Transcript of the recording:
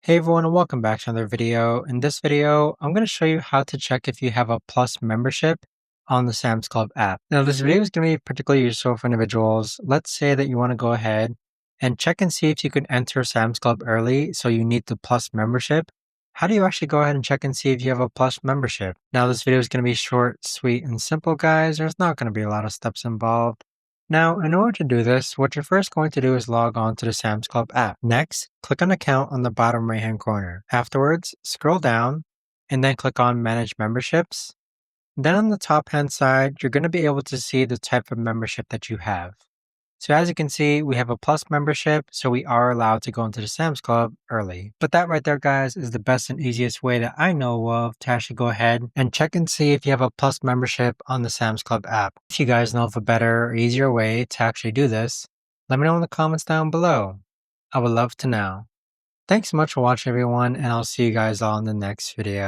Hey everyone, and welcome back to another video. In this video, I'm going to show you how to check if you have a Plus membership on the Sam's Club app. Now, this video is going to be particularly useful for individuals. Let's say that you want to go ahead and check and see if you can enter Sam's Club early, so you need the Plus membership. How do you actually go ahead and check and see if you have a Plus membership? Now, this video is going to be short, sweet, and simple, guys. There's not going to be a lot of steps involved. Now, in order to do this, what you're first going to do is log on to the Sam's Club app. Next, click on Account on the bottom right hand corner. Afterwards, scroll down and then click on Manage Memberships. Then on the top hand side, you're going to be able to see the type of membership that you have. So as you can see, we have a Plus membership, so we are allowed to go into the Sam's Club early. But that right there, guys, is the best and easiest way that I know of to actually go ahead and check and see if you have a Plus membership on the Sam's Club app. If you guys know of a better or easier way to actually do this, let me know in the comments down below. I would love to know. Thanks so much for watching, everyone, and I'll see you guys all in the next video.